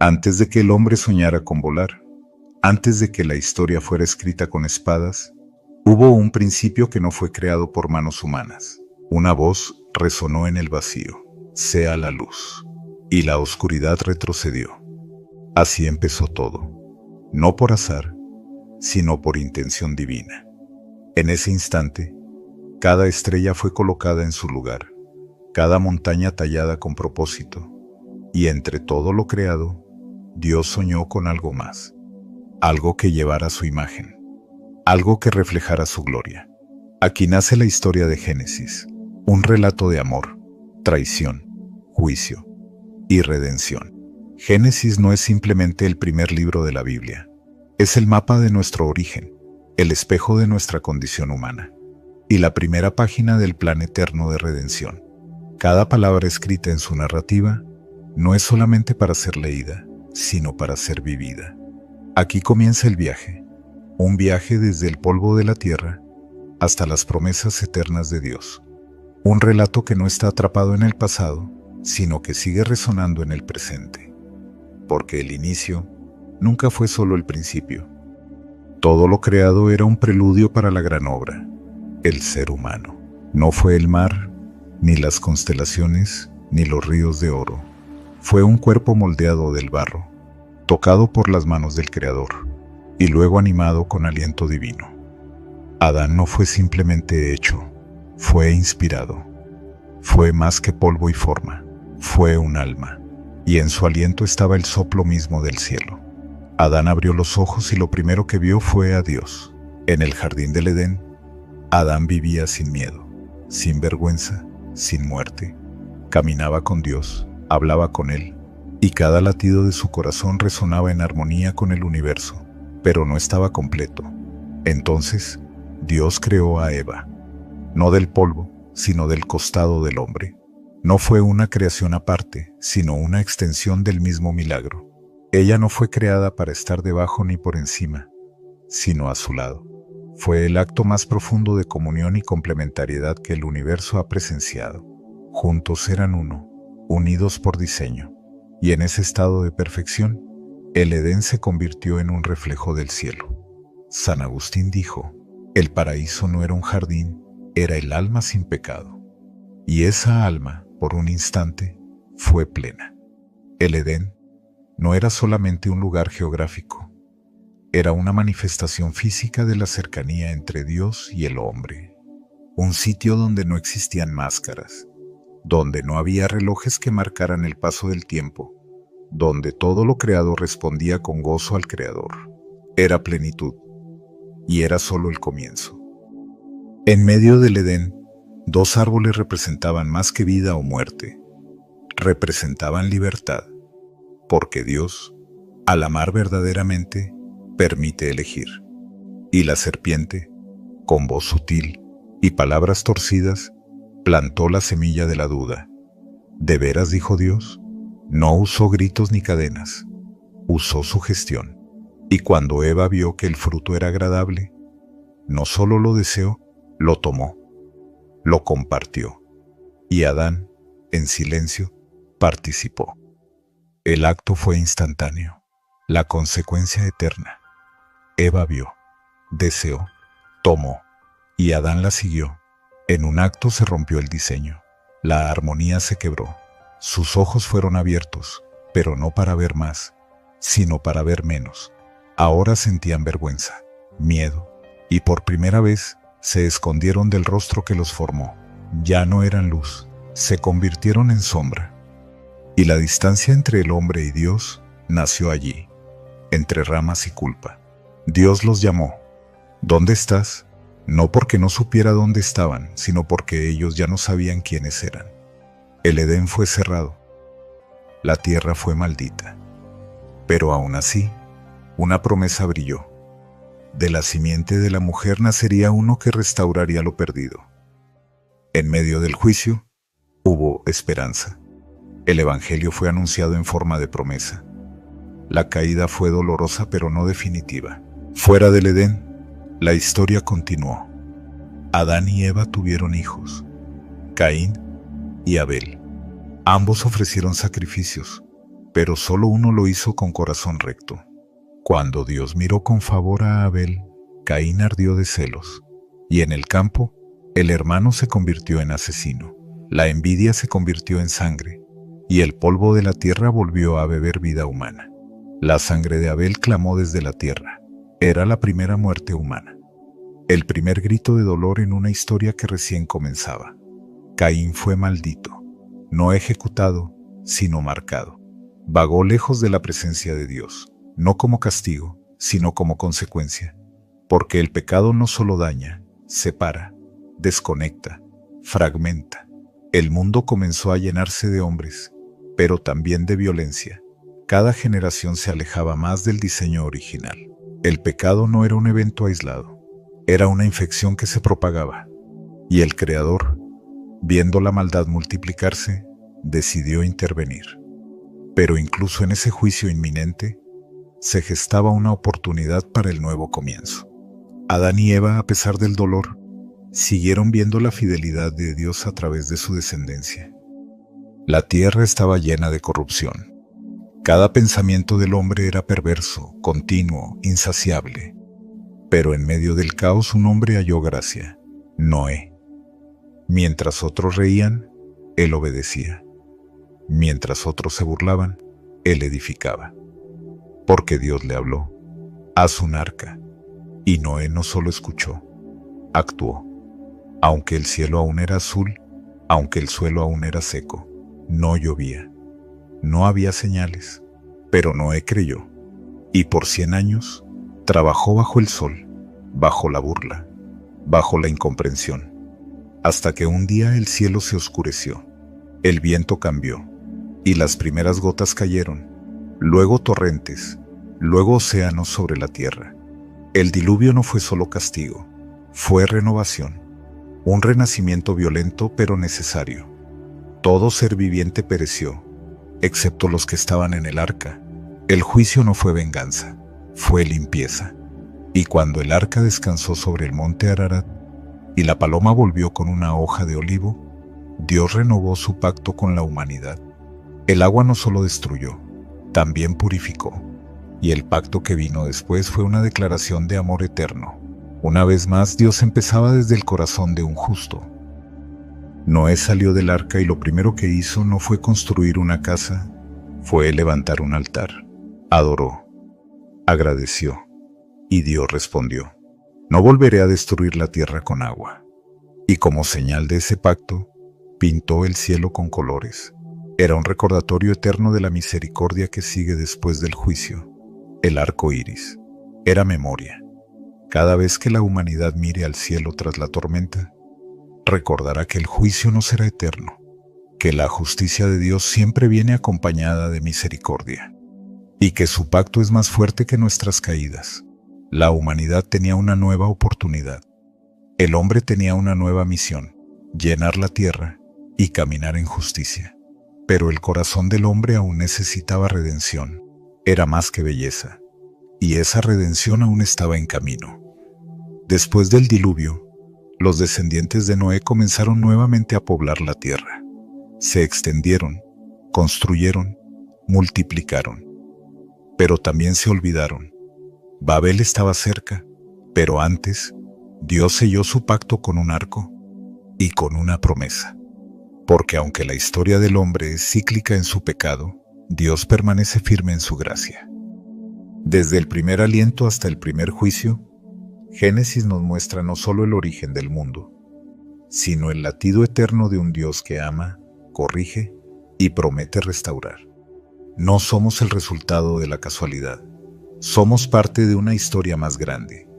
Antes de que el hombre soñara con volar, antes de que la historia fuera escrita con espadas, hubo un principio que no fue creado por manos humanas. Una voz resonó en el vacío: sea la luz. Y la oscuridad retrocedió. Así empezó todo, no por azar, sino por intención divina. En ese instante, cada estrella fue colocada en su lugar, cada montaña tallada con propósito, y entre todo lo creado, Dios soñó con algo más, algo que llevara su imagen, algo que reflejara su gloria. Aquí nace la historia de Génesis, un relato de amor, traición, juicio y redención. Génesis no es simplemente el primer libro de la Biblia, es el mapa de nuestro origen, el espejo de nuestra condición humana, y la primera página del plan eterno de redención. Cada palabra escrita en su narrativa no es solamente para ser leída, sino para ser vivida. Aquí comienza el viaje, un viaje desde el polvo de la tierra hasta las promesas eternas de Dios. Un relato que no está atrapado en el pasado, sino que sigue resonando en el presente. Porque el inicio nunca fue solo el principio. Todo lo creado era un preludio para la gran obra, el ser humano. No fue el mar, ni las constelaciones, ni los ríos de oro. Fue un cuerpo moldeado del barro, tocado por las manos del Creador, y luego animado con aliento divino. Adán no fue simplemente hecho, fue inspirado. Fue más que polvo y forma, fue un alma, y en su aliento estaba el soplo mismo del cielo. Adán abrió los ojos y lo primero que vio fue a Dios. En el jardín del Edén, Adán vivía sin miedo, sin vergüenza, sin muerte. Caminaba con Dios, hablaba con Él, y cada latido de su corazón resonaba en armonía con el universo, pero no estaba completo. Entonces, Dios creó a Eva, no del polvo, sino del costado del hombre. No fue una creación aparte, sino una extensión del mismo milagro. Ella no fue creada para estar debajo ni por encima, sino a su lado. Fue el acto más profundo de comunión y complementariedad que el universo ha presenciado. Juntos eran uno, unidos por diseño, y en ese estado de perfección, el Edén se convirtió en un reflejo del cielo. San Agustín dijo: el paraíso no era un jardín, era el alma sin pecado. Y esa alma, por un instante, fue plena. El Edén no era solamente un lugar geográfico, era una manifestación física de la cercanía entre Dios y el hombre. Un sitio donde no existían máscaras, donde no había relojes que marcaran el paso del tiempo, donde todo lo creado respondía con gozo al Creador. Era plenitud, y era solo el comienzo. En medio del Edén, dos árboles representaban más que vida o muerte. Representaban libertad, porque Dios, al amar verdaderamente, permite elegir. Y la serpiente, con voz sutil y palabras torcidas, plantó la semilla de la duda. ¿De veras dijo Dios? No usó gritos ni cadenas, usó sugestión. Y cuando Eva vio que el fruto era agradable, no solo lo deseó, lo tomó, lo compartió. Y Adán, en silencio, participó. El acto fue instantáneo, la consecuencia eterna. Eva vio, deseó, tomó, y Adán la siguió. En un acto se rompió el diseño, la armonía se quebró. Sus ojos fueron abiertos, pero no para ver más, sino para ver menos. Ahora sentían vergüenza, miedo, y por primera vez se escondieron del rostro que los formó. Ya no eran luz, se convirtieron en sombra. Y la distancia entre el hombre y Dios nació allí, entre ramas y culpa. Dios los llamó. ¿Dónde estás? No porque no supiera dónde estaban, sino porque ellos ya no sabían quiénes eran. El Edén fue cerrado. La tierra fue maldita. Pero aún así, una promesa brilló. De la simiente de la mujer nacería uno que restauraría lo perdido. En medio del juicio, hubo esperanza. El Evangelio fue anunciado en forma de promesa. La caída fue dolorosa pero no definitiva. Fuera del Edén, la historia continuó. Adán y Eva tuvieron hijos, Caín y Abel. Ambos ofrecieron sacrificios, pero solo uno lo hizo con corazón recto. Cuando Dios miró con favor a Abel, Caín ardió de celos, y en el campo, el hermano se convirtió en asesino, la envidia se convirtió en sangre, y el polvo de la tierra volvió a beber vida humana. La sangre de Abel clamó desde la tierra. Era la primera muerte humana. El primer grito de dolor en una historia que recién comenzaba. Caín fue maldito, no ejecutado, sino marcado. Vagó lejos de la presencia de Dios, no como castigo, sino como consecuencia. Porque el pecado no solo daña, separa, desconecta, fragmenta. El mundo comenzó a llenarse de hombres, pero también de violencia. Cada generación se alejaba más del diseño original. El pecado no era un evento aislado, era una infección que se propagaba. Y el Creador, viendo la maldad multiplicarse, decidió intervenir. Pero incluso en ese juicio inminente, se gestaba una oportunidad para el nuevo comienzo. Adán y Eva, a pesar del dolor, siguieron viendo la fidelidad de Dios a través de su descendencia. La tierra estaba llena de corrupción. Cada pensamiento del hombre era perverso, continuo, insaciable. Pero en medio del caos un hombre halló gracia, Noé. Mientras otros reían, él obedecía. Mientras otros se burlaban, él edificaba. Porque Dios le habló: haz un arca. Y Noé no solo escuchó, actuó. Aunque el cielo aún era azul, aunque el suelo aún era seco, no llovía. No había señales, pero Noé creyó, y por 100 años trabajó bajo el sol, bajo la burla, bajo la incomprensión, hasta que un día el cielo se oscureció, el viento cambió, y las primeras gotas cayeron, luego torrentes, luego océanos sobre la tierra. El diluvio no fue solo castigo, fue renovación, un renacimiento violento pero necesario. Todo ser viviente pereció, excepto los que estaban en el arca. El juicio no fue venganza, fue limpieza. Y cuando el arca descansó sobre el monte Ararat, y la paloma volvió con una hoja de olivo, Dios renovó su pacto con la humanidad. El agua no solo destruyó, también purificó. Y el pacto que vino después fue una declaración de amor eterno. Una vez más, Dios empezaba desde el corazón de un justo. Noé salió del arca y lo primero que hizo no fue construir una casa, fue levantar un altar. Adoró, agradeció, y Dios respondió: no volveré a destruir la tierra con agua. Y como señal de ese pacto, pintó el cielo con colores. Era un recordatorio eterno de la misericordia que sigue después del juicio. El arco iris era memoria. Cada vez que la humanidad mire al cielo tras la tormenta, recordará que el juicio no será eterno, que la justicia de Dios siempre viene acompañada de misericordia, y que su pacto es más fuerte que nuestras caídas. La humanidad tenía una nueva oportunidad. El hombre tenía una nueva misión: llenar la tierra y caminar en justicia. Pero el corazón del hombre aún necesitaba redención. Era más que belleza, y esa redención aún estaba en camino. Después del diluvio, los descendientes de Noé comenzaron nuevamente a poblar la tierra. Se extendieron, construyeron, multiplicaron. Pero también se olvidaron. Babel estaba cerca, pero antes, Dios selló su pacto con un arco y con una promesa. Porque aunque la historia del hombre es cíclica en su pecado, Dios permanece firme en su gracia. Desde el primer aliento hasta el primer juicio, Génesis nos muestra no solo el origen del mundo, sino el latido eterno de un Dios que ama, corrige y promete restaurar. No somos el resultado de la casualidad, somos parte de una historia más grande,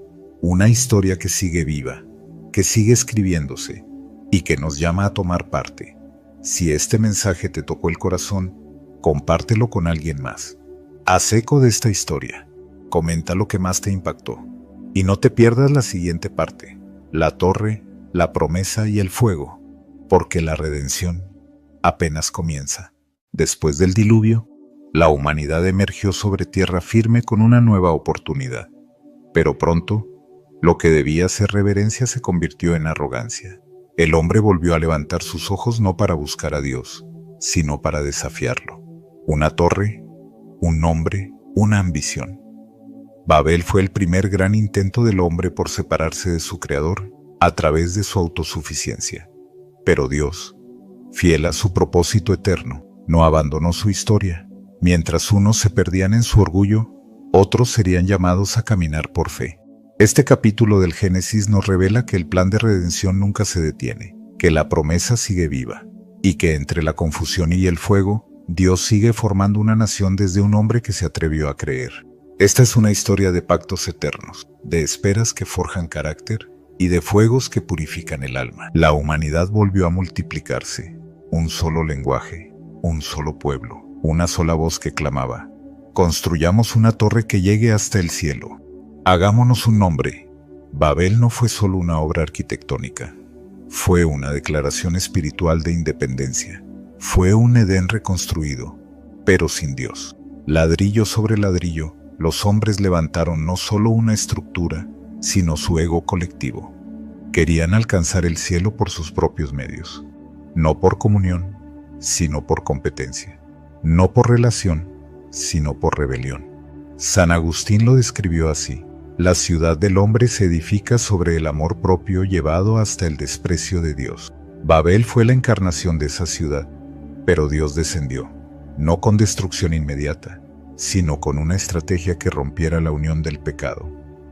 una historia que sigue viva, que sigue escribiéndose y que nos llama a tomar parte. Si este mensaje te tocó el corazón, compártelo con alguien más. Haz eco de esta historia, comenta lo que más te impactó. Y no te pierdas la siguiente parte: la torre, la promesa y el fuego, porque la redención apenas comienza. Después del diluvio, la humanidad emergió sobre tierra firme con una nueva oportunidad. Pero pronto, lo que debía ser reverencia se convirtió en arrogancia. El hombre volvió a levantar sus ojos no para buscar a Dios, sino para desafiarlo. Una torre, un nombre, una ambición. Babel fue el primer gran intento del hombre por separarse de su creador a través de su autosuficiencia. Pero Dios, fiel a su propósito eterno, no abandonó su historia. Mientras unos se perdían en su orgullo, otros serían llamados a caminar por fe. Este capítulo del Génesis nos revela que el plan de redención nunca se detiene, que la promesa sigue viva, y que entre la confusión y el fuego, Dios sigue formando una nación desde un hombre que se atrevió a creer. Esta es una historia de pactos eternos, de esperas que forjan carácter y de fuegos que purifican el alma. La humanidad volvió a multiplicarse, un solo lenguaje, un solo pueblo, una sola voz que clamaba: construyamos una torre que llegue hasta el cielo. Hagámonos un nombre. Babel no fue solo una obra arquitectónica, fue una declaración espiritual de independencia. Fue un Edén reconstruido, pero sin Dios. Ladrillo sobre ladrillo, los hombres levantaron no solo una estructura, sino su ego colectivo. Querían alcanzar el cielo por sus propios medios, no por comunión, sino por competencia, no por relación, sino por rebelión. San Agustín lo describió así: la ciudad del hombre se edifica sobre el amor propio llevado hasta el desprecio de Dios. Babel fue la encarnación de esa ciudad, pero Dios descendió, no con destrucción inmediata, sino con una estrategia que rompiera la unión del pecado,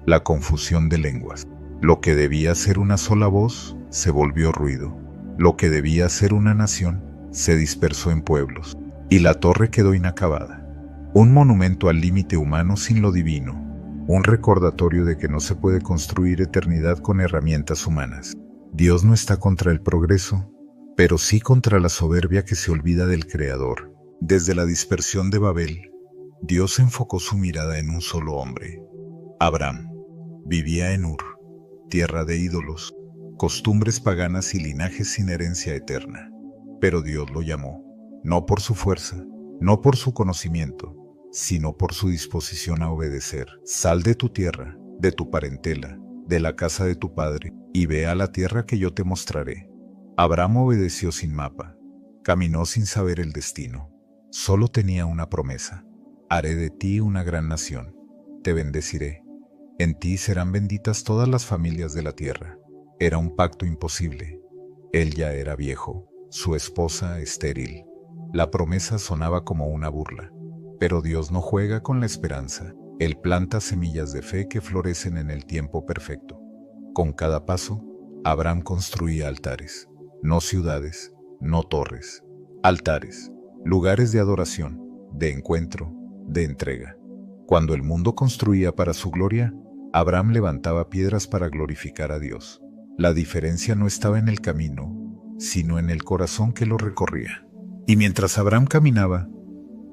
la confusión de lenguas. Lo que debía ser una sola voz se volvió ruido. Lo que debía ser una nación se dispersó en pueblos, y la torre quedó inacabada. Un monumento al límite humano sin lo divino, un recordatorio de que no se puede construir eternidad con herramientas humanas. Dios no está contra el progreso, pero sí contra la soberbia que se olvida del Creador. Desde la dispersión de Babel, Dios enfocó su mirada en un solo hombre. Abraham vivía en Ur, tierra de ídolos, costumbres paganas y linajes sin herencia eterna. Pero Dios lo llamó, no por su fuerza, no por su conocimiento, sino por su disposición a obedecer. Sal de tu tierra, de tu parentela, de la casa de tu padre, y ve a la tierra que yo te mostraré. Abraham obedeció sin mapa, caminó sin saber el destino. Solo tenía una promesa: haré de ti una gran nación, te bendeciré. En ti serán benditas todas las familias de la tierra. Era un pacto imposible. Él ya era viejo, su esposa estéril. La promesa sonaba como una burla. Pero Dios no juega con la esperanza. Él planta semillas de fe que florecen en el tiempo perfecto. Con cada paso, Abraham construía altares, no ciudades, no torres. Altares, lugares de adoración, de encuentro, de entrega. Cuando el mundo construía para su gloria, Abraham levantaba piedras para glorificar a Dios. La diferencia no estaba en el camino, sino en el corazón que lo recorría. Y mientras Abraham caminaba,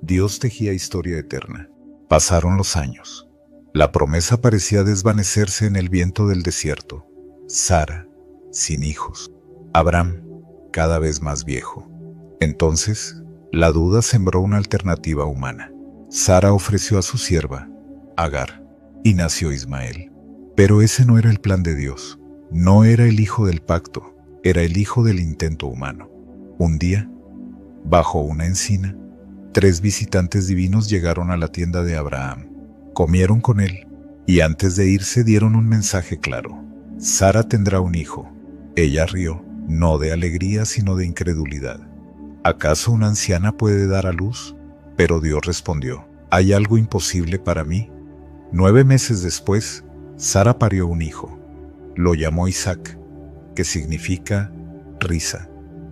Dios tejía historia eterna. Pasaron los años. La promesa parecía desvanecerse en el viento del desierto. Sara, sin hijos. Abraham, cada vez más viejo. Entonces, la duda sembró una alternativa humana. Sara ofreció a su sierva, Agar, y nació Ismael. Pero ese no era el plan de Dios. No era el hijo del pacto, era el hijo del intento humano. Un día, bajo una encina, 3 visitantes divinos llegaron a la tienda de Abraham. Comieron con él, y antes de irse dieron un mensaje claro: Sara tendrá un hijo. Ella rió, no de alegría sino de incredulidad. ¿Acaso una anciana puede dar a luz? Pero Dios respondió: ¿hay algo imposible para mí? 9 meses después, Sara parió un hijo. Lo llamó Isaac, que significa risa.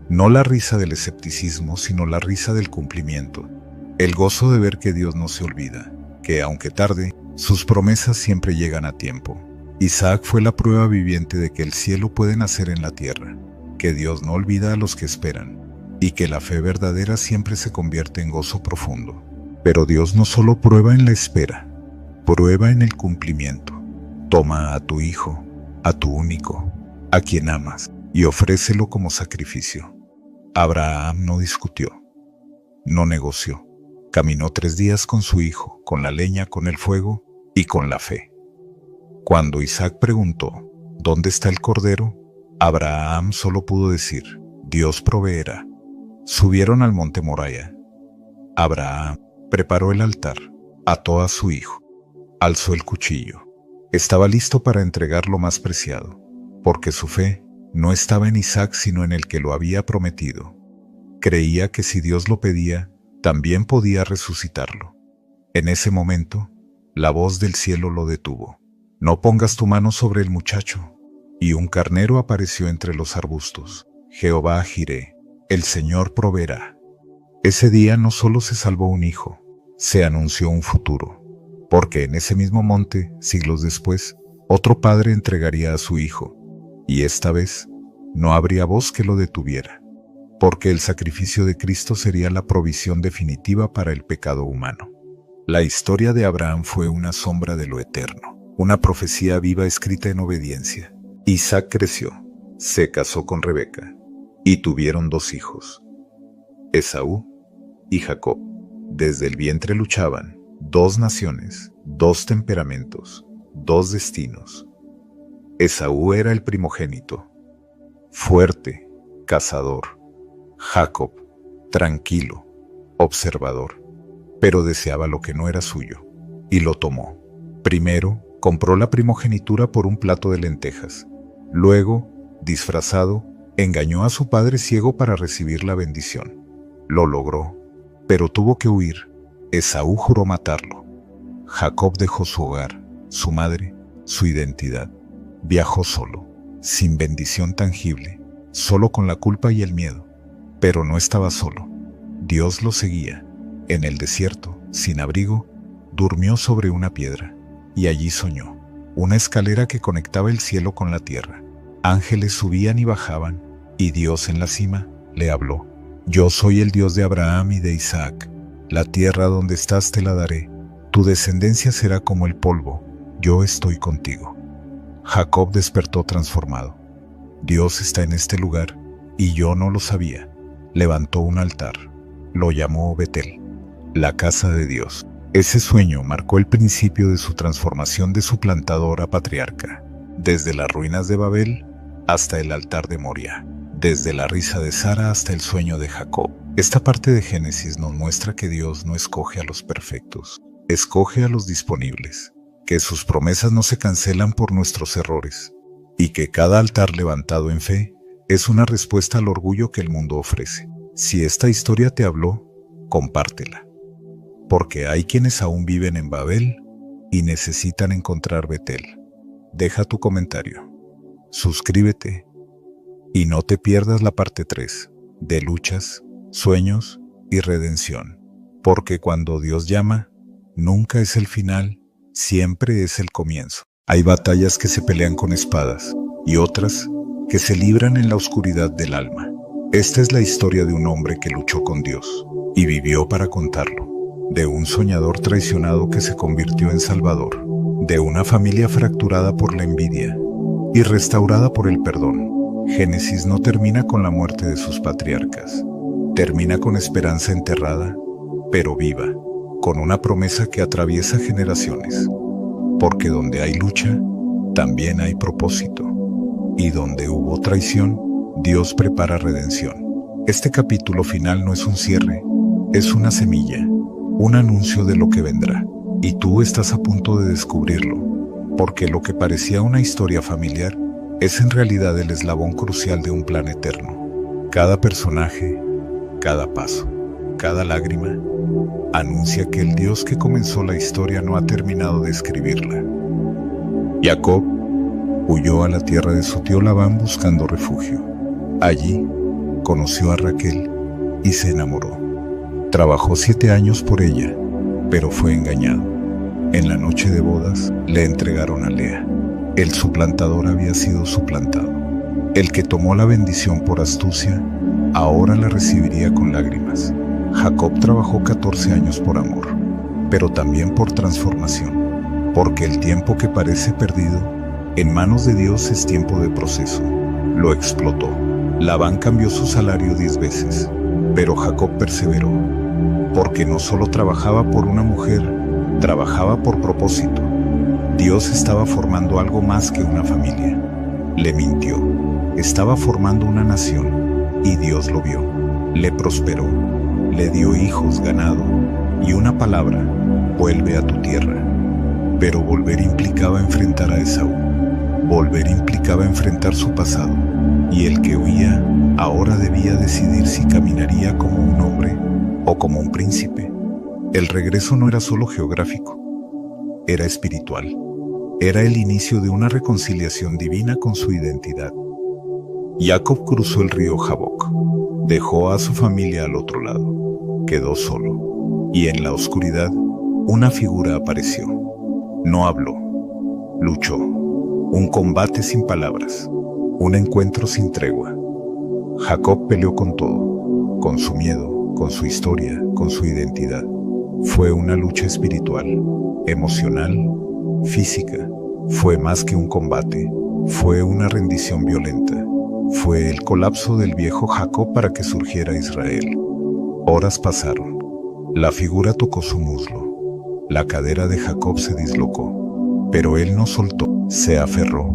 No la risa del escepticismo, sino la risa del cumplimiento. El gozo de ver que Dios no se olvida, que aunque tarde, sus promesas siempre llegan a tiempo. Isaac fue la prueba viviente de que el cielo puede nacer en la tierra, que Dios no olvida a los que esperan, y que la fe verdadera siempre se convierte en gozo profundo. Pero Dios no solo prueba en la espera, prueba en el cumplimiento. Toma a tu hijo, a tu único, a quien amas, y ofrécelo como sacrificio. Abraham no discutió, no negoció. Caminó 3 días con su hijo, con la leña, con el fuego y con la fe. Cuando Isaac preguntó: ¿dónde está el cordero?, Abraham solo pudo decir: Dios proveerá. Subieron al monte Moriah. Abraham, Preparó el altar, ató a su hijo, alzó el cuchillo. Estaba listo para entregar lo más preciado, porque su fe no estaba en Isaac sino en el que lo había prometido. Creía que si Dios lo pedía, también podía resucitarlo. En ese momento, la voz del cielo lo detuvo. No pongas tu mano sobre el muchacho. Y un carnero apareció entre los arbustos. Jehová Jireh, el Señor proveerá. Ese día no solo se salvó un hijo, se anunció un futuro, porque en ese mismo monte, siglos después, otro padre entregaría a su hijo, y esta vez no habría voz que lo detuviera, porque el sacrificio de Cristo sería la provisión definitiva para el pecado humano. La historia de Abraham fue una sombra de lo eterno, una profecía viva escrita en obediencia. Isaac creció, se casó con Rebeca, y tuvieron 2 hijos, Esaú y Jacob. Desde el vientre luchaban 2 naciones, 2 temperamentos, 2 destinos. Esaú era el primogénito, fuerte, cazador. Jacob, tranquilo, observador, pero deseaba lo que no era suyo, y lo tomó. Primero, compró la primogenitura por un plato de lentejas. Luego, disfrazado, engañó a su padre ciego para recibir la bendición. Lo logró, pero tuvo que huir. Esaú juró matarlo. Jacob dejó su hogar, su madre, su identidad. Viajó solo, sin bendición tangible, solo con la culpa y el miedo. Pero no estaba solo. Dios lo seguía. En el desierto, sin abrigo, durmió sobre una piedra, y allí soñó. Una escalera que conectaba el cielo con la tierra. Ángeles subían y bajaban, y Dios en la cima le habló. Yo soy el Dios de Abraham y de Isaac. La tierra donde estás te la daré. Tu descendencia será como el polvo. Yo estoy contigo. Jacob despertó transformado. Dios está en este lugar, y yo no lo sabía. Levantó un altar. Lo llamó Betel, la casa de Dios. Ese sueño marcó el principio de su transformación de suplantador a patriarca. Desde las ruinas de Babel hasta el altar de Moria. Desde la risa de Sara hasta el sueño de Jacob. Esta parte de Génesis nos muestra que Dios no escoge a los perfectos, escoge a los disponibles, que sus promesas no se cancelan por nuestros errores, y que cada altar levantado en fe es una respuesta al orgullo que el mundo ofrece. Si esta historia te habló, compártela, porque hay quienes aún viven en Babel y necesitan encontrar Betel. Deja tu comentario, suscríbete y no te pierdas la parte 3 de luchas, sueños y redención, porque cuando Dios llama, nunca es el final, siempre es el comienzo. Hay batallas que se pelean con espadas y otras que se libran en la oscuridad del alma. Esta es la historia de un hombre que luchó con Dios y vivió para contarlo, de un soñador traicionado que se convirtió en salvador, de una familia fracturada por la envidia y restaurada por el perdón. Génesis no termina con la muerte de sus patriarcas, termina con esperanza enterrada, pero viva, con una promesa que atraviesa generaciones, porque donde hay lucha, también hay propósito, y donde hubo traición, Dios prepara redención. Este capítulo final no es un cierre, es una semilla, un anuncio de lo que vendrá, y tú estás a punto de descubrirlo, porque lo que parecía una historia familiar es en realidad el eslabón crucial de un plan eterno. Cada personaje, cada paso, cada lágrima, anuncia que el Dios que comenzó la historia no ha terminado de escribirla. Jacob huyó a la tierra de su tío Labán buscando refugio. Allí conoció a Raquel y se enamoró. Trabajó 7 años por ella, pero fue engañado. En la noche de bodas le entregaron a Lea. El suplantador había sido suplantado. El que tomó la bendición por astucia, ahora la recibiría con lágrimas. Jacob trabajó 14 años por amor, pero también por transformación, porque el tiempo que parece perdido, en manos de Dios es tiempo de proceso. Lo explotó. Labán cambió su salario 10 veces, pero Jacob perseveró, porque no solo trabajaba por una mujer, trabajaba por propósito. Dios estaba formando algo más que una familia. Le mintió. Estaba formando una nación, y Dios lo vio. Le prosperó. Le dio hijos, ganado, y una palabra: vuelve a tu tierra. Pero volver implicaba enfrentar a Esaú. Volver implicaba enfrentar su pasado, y el que huía ahora debía decidir si caminaría como un hombre o como un príncipe. El regreso no era solo geográfico, era espiritual. Era el inicio de una reconciliación divina con su identidad. Jacob cruzó el río Jaboc, dejó a su familia al otro lado, quedó solo, y en la oscuridad una figura apareció. No habló, luchó, un combate sin palabras, un encuentro sin tregua. Jacob peleó con todo, con su miedo, con su historia, con su identidad. Fue una lucha espiritual, emocional, física. Fue más que un combate, fue una rendición violenta. Fue el colapso del viejo Jacob para que surgiera Israel. Horas pasaron. La figura tocó su muslo. La cadera de Jacob se dislocó, pero él no soltó, se aferró.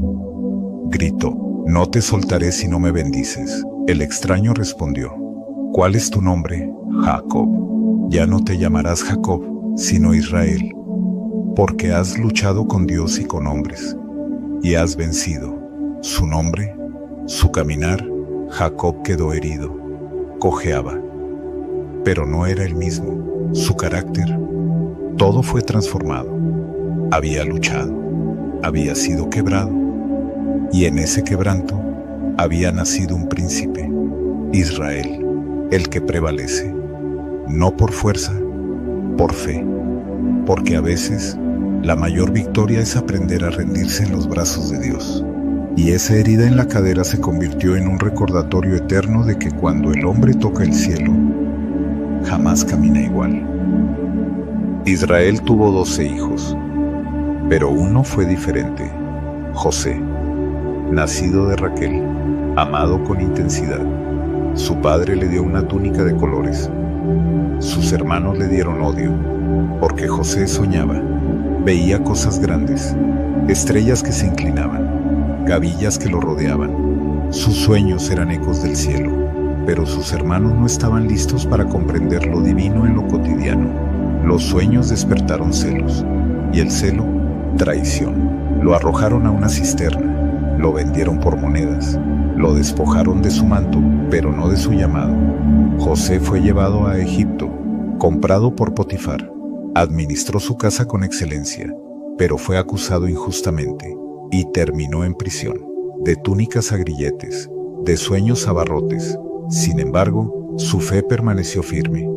Gritó: no te soltaré si no me bendices. El extraño respondió: ¿cuál es tu nombre? Jacob. Ya no te llamarás Jacob, sino Israel, porque has luchado con Dios y con hombres, y has vencido. Su nombre, su caminar. Jacob quedó herido, cojeaba, pero no era el mismo. Su carácter, todo fue transformado. Había luchado, había sido quebrado, y en ese quebranto había nacido un príncipe, Israel, el que prevalece, no por fuerza, por fe, porque a veces la mayor victoria es aprender a rendirse en los brazos de Dios. Y esa herida en la cadera se convirtió en un recordatorio eterno de que cuando el hombre toca el cielo, jamás camina igual. Israel tuvo 12 hijos, pero uno fue diferente: José, nacido de Raquel, amado con intensidad. Su padre le dio una túnica de colores. Sus hermanos le dieron odio, porque José soñaba, veía cosas grandes, estrellas que se inclinaban, gavillas que lo rodeaban. Sus sueños eran ecos del cielo, pero sus hermanos no estaban listos para comprender lo divino en lo cotidiano. Los sueños despertaron celos, y el celo, traición. Lo arrojaron a una cisterna, lo vendieron por monedas, lo despojaron de su manto, pero no de su llamado. José fue llevado a Egipto, comprado por Potifar. Administró su casa con excelencia, pero fue acusado injustamente y terminó en prisión. De túnicas a grilletes, de sueños a barrotes. Sin embargo, su fe permaneció firme.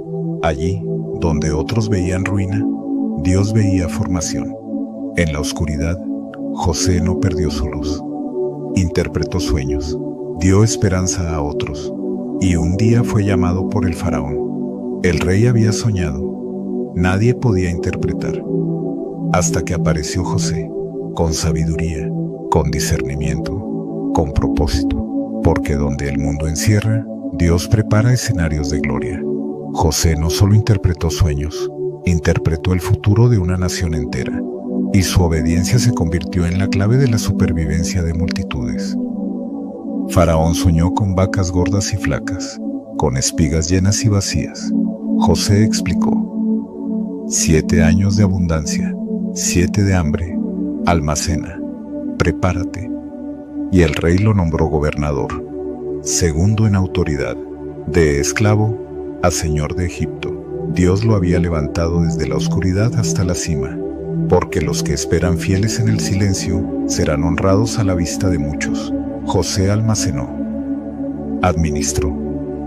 Allí, donde otros veían ruina, Dios veía formación. En la oscuridad, José no perdió su luz. Interpretó sueños, dio esperanza a otros, y un día fue llamado por el faraón. El rey había soñado, nadie podía interpretar, hasta que apareció José, con sabiduría, con discernimiento, con propósito, porque donde el mundo encierra, Dios prepara escenarios de gloria. José no solo interpretó sueños, interpretó el futuro de una nación entera, y su obediencia se convirtió en la clave de la supervivencia de multitudes. Faraón soñó con vacas gordas y flacas, con espigas llenas y vacías. José explicó: 7 años de abundancia, 7 de hambre, almacena, prepárate. Y el rey lo nombró gobernador, segundo en autoridad, de esclavo a señor de Egipto. Dios lo había levantado desde la oscuridad hasta la cima, porque los que esperan fieles en el silencio serán honrados a la vista de muchos. José almacenó, administró,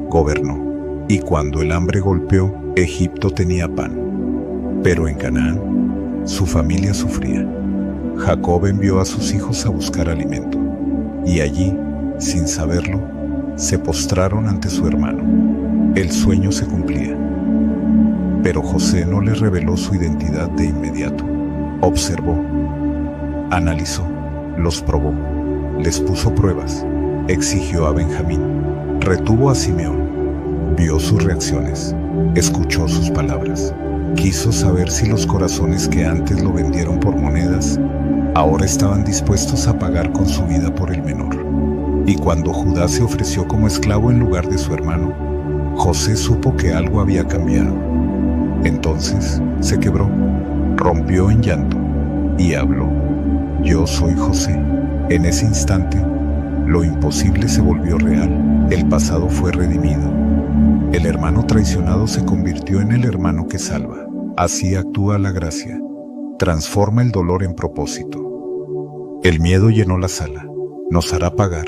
gobernó, y cuando el hambre golpeó, Egipto tenía pan. Pero en Canaán, su familia sufría. Jacob envió a sus hijos a buscar alimento, y allí, sin saberlo, se postraron ante su hermano. El sueño se cumplía. Pero José no les reveló su identidad de inmediato. Observó, analizó, los probó, les puso pruebas, exigió a Benjamín, retuvo a Simeón, vio sus reacciones, escuchó sus palabras, quiso saber si los corazones que antes lo vendieron por monedas, ahora estaban dispuestos a pagar con su vida por el menor. Y cuando Judá se ofreció como esclavo en lugar de su hermano, José supo que algo había cambiado. Entonces se quebró, rompió en llanto y habló: yo soy José. En ese instante, lo imposible se volvió real. El pasado fue redimido. El hermano traicionado se convirtió en el hermano que salva. Así actúa la gracia. Transforma el dolor en propósito. El miedo llenó la sala. Nos hará pagar,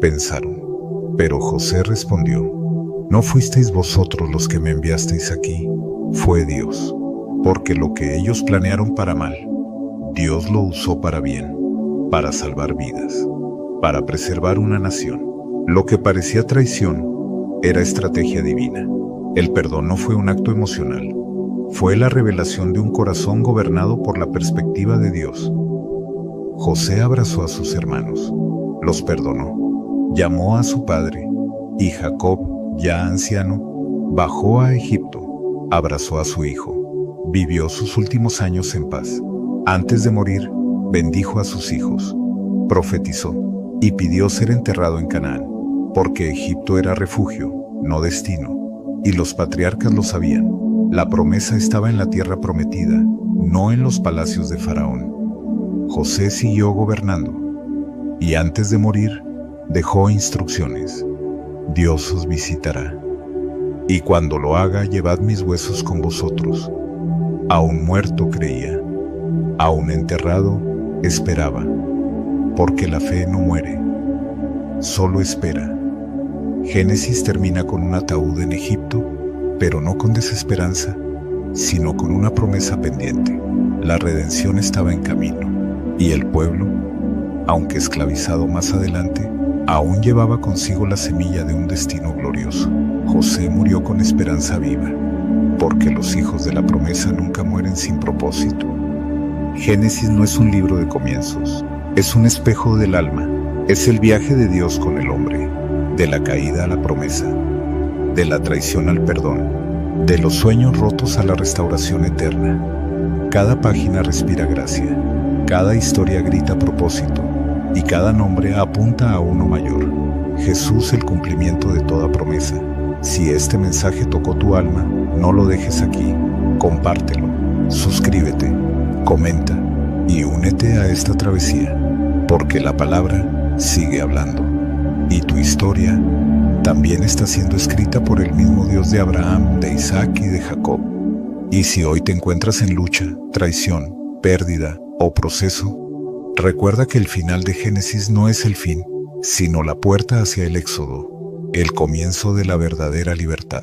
pensaron. Pero José respondió: no fuisteis vosotros los que me enviasteis aquí, fue Dios. Porque lo que ellos planearon para mal, Dios lo usó para bien, para salvar vidas, para preservar una nación. Lo que parecía traición era estrategia divina. El perdón no fue un acto emocional, fue la revelación de un corazón gobernado por la perspectiva de Dios. José abrazó a sus hermanos, los perdonó, llamó a su padre, y Jacob, ya anciano, bajó a Egipto, abrazó a su hijo, vivió sus últimos años en paz. Antes de morir, bendijo a sus hijos, profetizó y pidió ser enterrado en Canaán, porque Egipto era refugio, no destino, y los patriarcas lo sabían. La promesa estaba en la tierra prometida, no en los palacios de Faraón. José siguió gobernando, y antes de morir, dejó instrucciones: Dios os visitará, y cuando lo haga, llevad mis huesos con vosotros. Aún muerto creía, aún enterrado esperaba, porque la fe no muere, solo espera. Génesis termina con un ataúd en Egipto, pero no con desesperanza, sino con una promesa pendiente. La redención estaba en camino, y el pueblo, aunque esclavizado más adelante, aún llevaba consigo la semilla de un destino glorioso. José murió con esperanza viva, porque los hijos de la promesa nunca mueren sin propósito. Génesis no es un libro de comienzos, es un espejo del alma, es el viaje de Dios con el hombre, de la caída a la promesa, de la traición al perdón, de los sueños rotos a la restauración eterna. Cada página respira gracia, cada historia grita propósito, y cada nombre apunta a uno mayor, Jesús, el cumplimiento de toda promesa. Si este mensaje tocó tu alma, no lo dejes aquí, compártelo, suscríbete, comenta y únete a esta travesía, porque la palabra sigue hablando, y tu historia también está siendo escrita por el mismo Dios de Abraham, de Isaac y de Jacob. Y si hoy te encuentras en lucha, traición, pérdida o proceso, recuerda que el final de Génesis no es el fin, sino la puerta hacia el éxodo, el comienzo de la verdadera libertad.